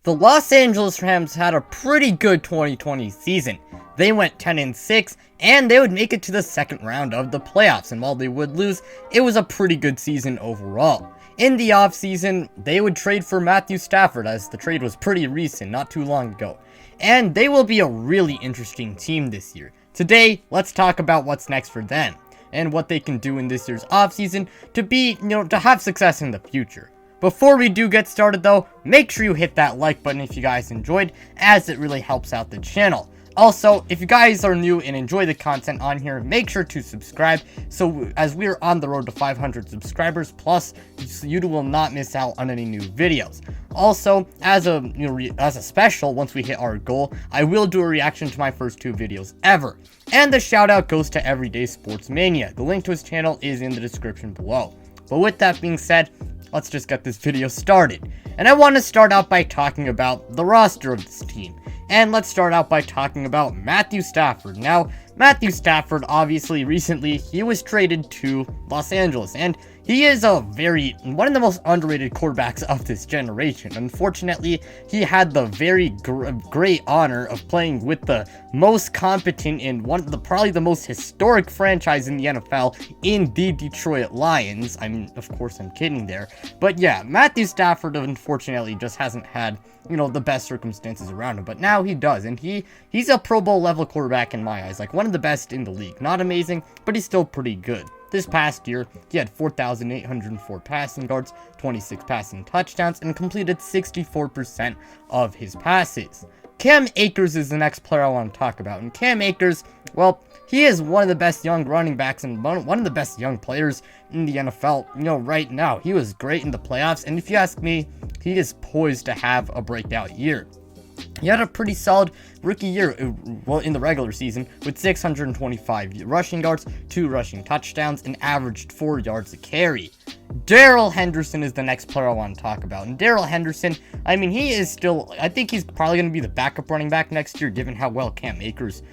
The Los Angeles Rams had a pretty good 2020 season. They went 10-6, and they would make it to the second round of the playoffs, and while they would lose, it was a pretty good season overall. In the offseason, they would trade for Matthew Stafford, as the trade was pretty recent, not too long ago. And they will be a really interesting team this year. Today, let's talk about what's next for them, and what they can do in this year's offseason to have success in the future. Before we do get started though, make sure you hit that like button if you guys enjoyed, as it really helps out the channel. Also, if you guys are new and enjoy the content on here, make sure to subscribe, so as we're on the road to 500 subscribers plus, so you will not miss out on any new videos. Also, as a special, once we hit our goal, I will do a reaction to my first 2 videos ever. And the shout out goes to Everyday Sports Mania. The link to his channel is in the description below. But with that being said, let's just get this video started. And I want to start out by talking about the roster of this team. And let's start out by talking about Matthew Stafford. Now, Matthew Stafford, obviously, recently, he was traded to Los Angeles. And he is one of the most underrated quarterbacks of this generation. Unfortunately, he had the very great honor of playing with the most competent and probably the most historic franchise in the NFL in the Detroit Lions. I mean, of course, I'm kidding there. But yeah, Matthew Stafford, unfortunately, just hasn't had, the best circumstances around him. But now he does, and he's a Pro Bowl level quarterback in my eyes. Like, one of the best in the league. Not amazing, but he's still pretty good. This past year, he had 4,804 passing yards, 26 passing touchdowns, and completed 64% of his passes. Cam Akers is the next player I want to talk about. And Cam Akers, well, he is one of the best young running backs and one of the best young players in the NFL, right now. He was great in the playoffs, and if you ask me, he is poised to have a breakout year. He had a pretty solid rookie year, in the regular season, with 625 rushing yards, 2 rushing touchdowns, and averaged 4 yards a carry. Darrell Henderson is the next player I want to talk about. And Darrell Henderson, I mean, I think he's probably going to be the backup running back next year, given how well Cam Akers,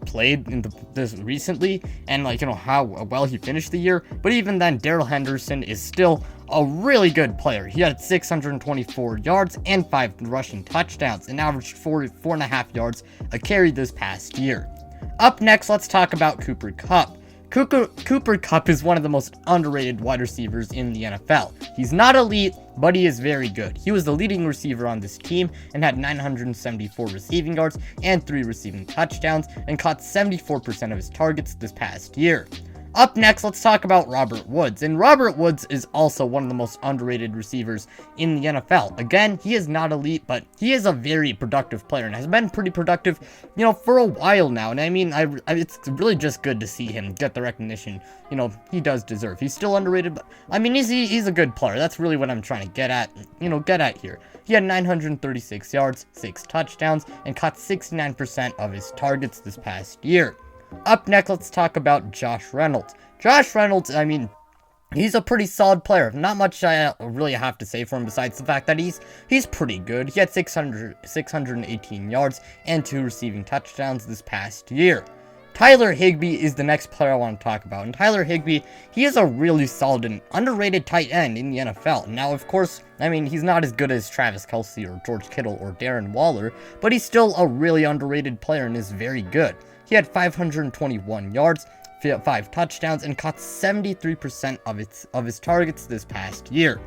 played this recently, and how well he finished the year. But even then, Darrell Henderson is still a really good player. He had 624 yards and 5 rushing touchdowns, and averaged 4.5 yards a carry this past year. Up next, let's talk about Cooper Kupp. Cooper Kupp is one of the most underrated wide receivers in the NFL. He's not elite, but he is very good. He was the leading receiver on this team and had 974 receiving yards and 3 receiving touchdowns, and caught 74% of his targets this past year. Up next, let's talk about Robert Woods. And Robert Woods is also one of the most underrated receivers in the NFL. Again, he is not elite, but he is a very productive player and has been pretty productive, for a while now. And I mean, it's really just good to see him get the recognition, he does deserve. He's still underrated, but I mean, he's a good player. That's really what I'm trying to get at here. He had 936 yards, 6 touchdowns, and caught 69% of his targets this past year. Up next, let's talk about Josh Reynolds. Josh Reynolds, I mean, he's a pretty solid player. Not much I really have to say for him besides the fact that he's pretty good. He had 618 yards and 2 receiving touchdowns this past year. Tyler Higbee is the next player I want to talk about. And Tyler Higbee, he is a really solid and underrated tight end in the NFL. Now, of course, I mean, he's not as good as Travis Kelce or George Kittle or Darren Waller, but he's still a really underrated player and is very good. He had 521 yards, 5 touchdowns, and caught 73% of his targets this past year.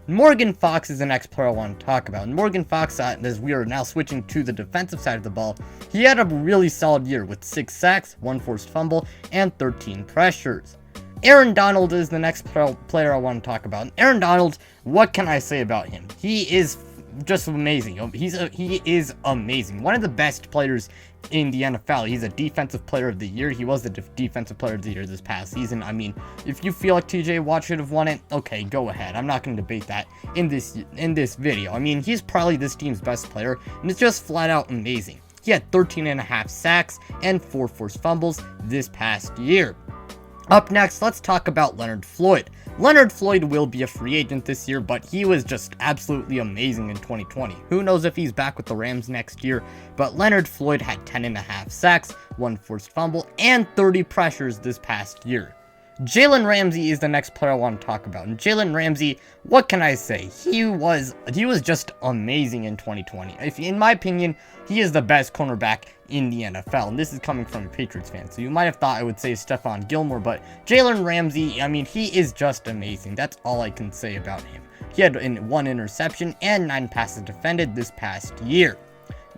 Morgan Fox is the next player I want to talk about. And Morgan Fox, as we are now switching to the defensive side of the ball, he had a really solid year with 6 sacks, 1 forced fumble, and 13 pressures. Aaron Donald is the next player I want to talk about. And Aaron Donald, what can I say about him? He is just amazing. He is amazing. One of the best players in the NFL. He's a defensive player of the year. He was the defensive player of the year this past season. I mean, if you feel like TJ Watt should have won it, okay, go ahead. I'm not going to debate that in this video. I mean, he's probably this team's best player, and it's just flat out amazing. He had 13.5 sacks and 4 forced fumbles this past year. Up next, let's talk about Leonard Floyd. Leonard Floyd will be a free agent this year, but he was just absolutely amazing in 2020. Who knows if he's back with the Rams next year, but Leonard Floyd had 10.5 sacks, 1 forced fumble, and 30 pressures this past year. Jalen Ramsey is the next player I want to talk about. And Jalen Ramsey, what can I say? He was just amazing in 2020. In my opinion, he is the best cornerback in the NFL. And this is coming from a Patriots fan. So you might have thought I would say Stephon Gilmore, but Jalen Ramsey, I mean, he is just amazing. That's all I can say about him. He had 1 interception and 9 passes defended this past year.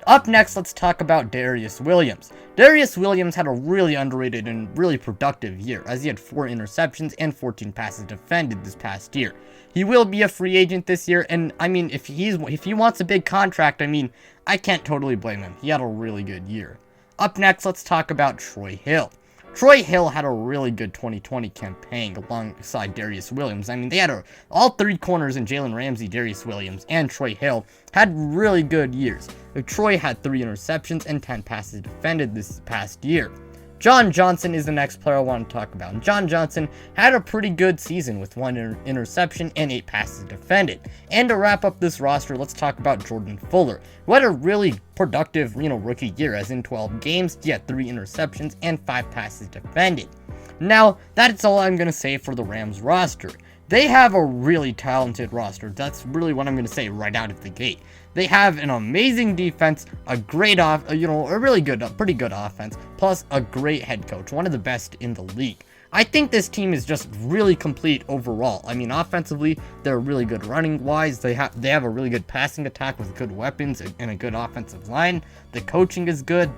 Up next, let's talk about Darius Williams. Darius Williams had a really underrated and really productive year, as he had 4 interceptions and 14 passes defended this past year. He will be a free agent this year, and I mean, if he wants a big contract, I mean, I can't totally blame him. He had a really good year. Up next, let's talk about Troy Hill. Troy Hill had a really good 2020 campaign alongside Darius Williams. I mean, they had all 3 corners in Jalen Ramsey, Darius Williams, and Troy Hill had really good years. Troy had 3 interceptions and 10 passes defended this past year. John Johnson is the next player I want to talk about. And John Johnson had a pretty good season with 1 interception and 8 passes defended. And to wrap up this roster, let's talk about Jordan Fuller, who had a really productive, rookie year, as in 12 games, he had 3 interceptions and 5 passes defended. Now, that's all I'm going to say for the Rams roster. They have a really talented roster. That's really what I'm going to say right out of the gate. They have an amazing defense, a great a pretty good offense, plus a great head coach, one of the best in the league. I think this team is just really complete overall. I mean, offensively, they're really good running wise. They have a really good passing attack with good weapons and a good offensive line. The coaching is good.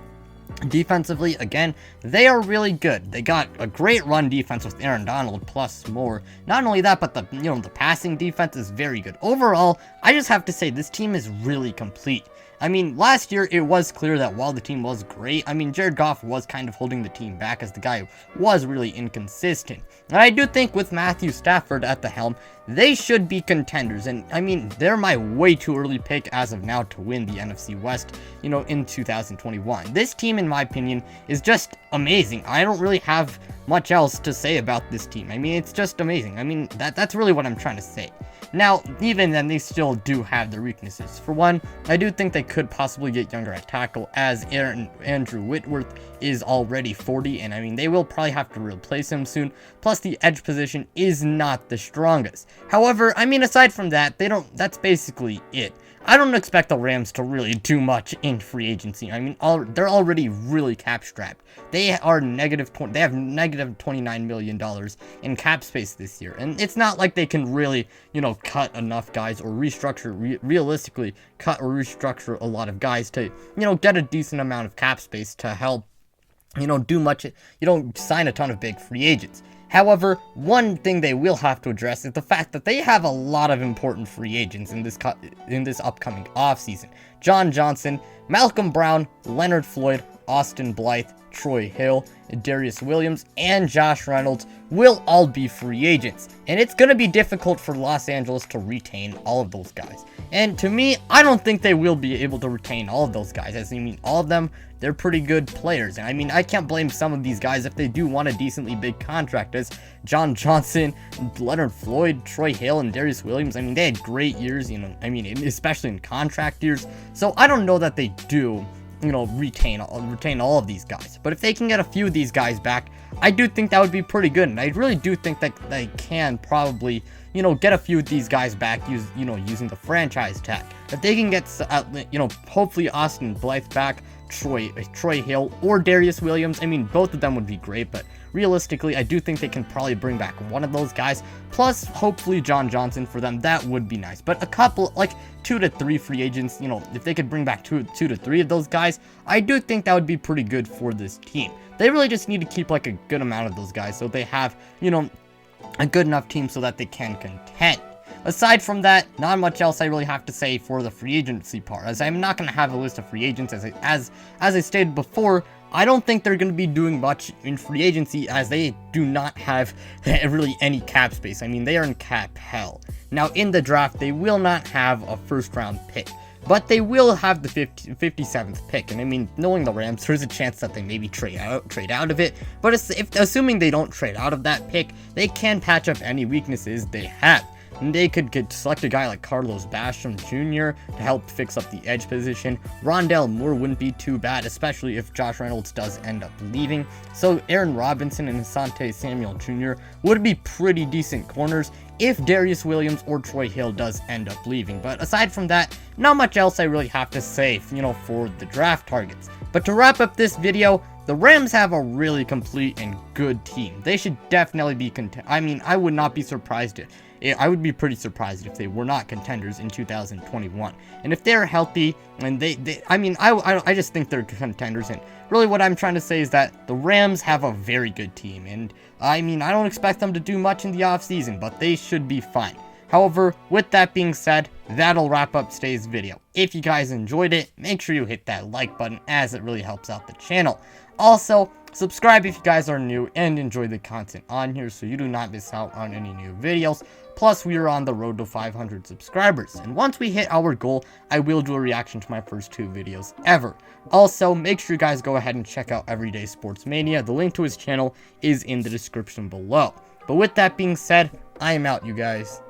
Defensively, again, they are really good. They got a great run defense with Aaron Donald plus more. Not only that, but the passing defense is very good. Overall, I just have to say this team is really complete. I mean, last year it was clear that while the team was great, I mean, Jared Goff was kind of holding the team back as the guy was really inconsistent. And I do think with Matthew Stafford at the helm, they should be contenders. And I mean, they're my way too early pick as of now to win the NFC West, in 2021. This team, in my opinion, is just amazing. I don't really have much else to say about this team. I mean, it's just amazing. I mean, that's really what I'm trying to say. Now, even then, they still do have their weaknesses. For one, I do think they could possibly get younger at tackle, as Andrew Whitworth is already 40, and I mean, they will probably have to replace him soon. Plus, the edge position is not the strongest. However, I mean, aside from that, that's basically it. I don't expect the Rams to really do much in free agency. I mean, they're already really cap strapped. They have negative $29 million in cap space this year. And it's not like they can really, cut enough guys or realistically cut or restructure a lot of guys to, get a decent amount of cap space to help, do much, sign a ton of big free agents. However, one thing they will have to address is the fact that they have a lot of important free agents in this upcoming offseason. John Johnson, Malcolm Brown, Leonard Floyd, Austin Blythe, Troy Hill, Darius Williams, and Josh Reynolds will all be free agents. And it's going to be difficult for Los Angeles to retain all of those guys. And to me, I don't think they will be able to retain all of those guys. As I mean, all of them, they're pretty good players. And I mean, I can't blame some of these guys if they do want a decently big contract, as John Johnson, Leonard Floyd, Troy Hill, and Darius Williams. I mean, they had great years, especially in contract years. So I don't know that they do, retain all of these guys. But if they can get a few of these guys back, I do think that would be pretty good. And I really do think that they can probably, get a few of these guys back using the franchise tag. If they can get, hopefully Austin Blythe back, Troy Hill, or Darius Williams, I mean, both of them would be great, but realistically, I do think they can probably bring back one of those guys, plus hopefully John Johnson for them. That would be nice. But a couple, like 2 to 3 free agents, if they could bring back two to three of those guys, I do think that would be pretty good for this team. They really just need to keep like a good amount of those guys so they have, a good enough team so that they can contend. Aside from that, not much else I really have to say for the free agency part, as I'm not going to have a list of free agents. As I stated before, I don't think they're going to be doing much in free agency, as they do not have really any cap space. I mean, they are in cap hell. Now, in the draft, they will not have a first-round pick, but they will have the 57th pick. And I mean, knowing the Rams, there's a chance that they maybe trade out of it. But assuming they don't trade out of that pick, they can patch up any weaknesses they have. They could select a guy like Carlos Basham Jr. to help fix up the edge position. Rondale Moore wouldn't be too bad, especially if Josh Reynolds does end up leaving. So Aaron Robinson and Asante Samuel Jr. would be pretty decent corners if Darius Williams or Troy Hill does end up leaving. But aside from that, not much else I really have to say, for the draft targets. But to wrap up this video, the Rams have a really complete and good team. They should definitely be I would not be surprised I would be pretty surprised if they were not contenders in 2021. And if they're healthy, and I just think they're contenders. And really what I'm trying to say is that the Rams have a very good team. And I don't expect them to do much in the offseason, but they should be fine. However, with that being said, that'll wrap up today's video. If you guys enjoyed it, make sure you hit that like button, as it really helps out the channel. Also, subscribe if you guys are new and enjoy the content on here so you do not miss out on any new videos. Plus, we are on the road to 500 subscribers, and once we hit our goal, I will do a reaction to my first 2 videos ever. Also, make sure you guys go ahead and check out Everyday Sports Mania. The link to his channel is in the description below. But with that being said, I am out, you guys.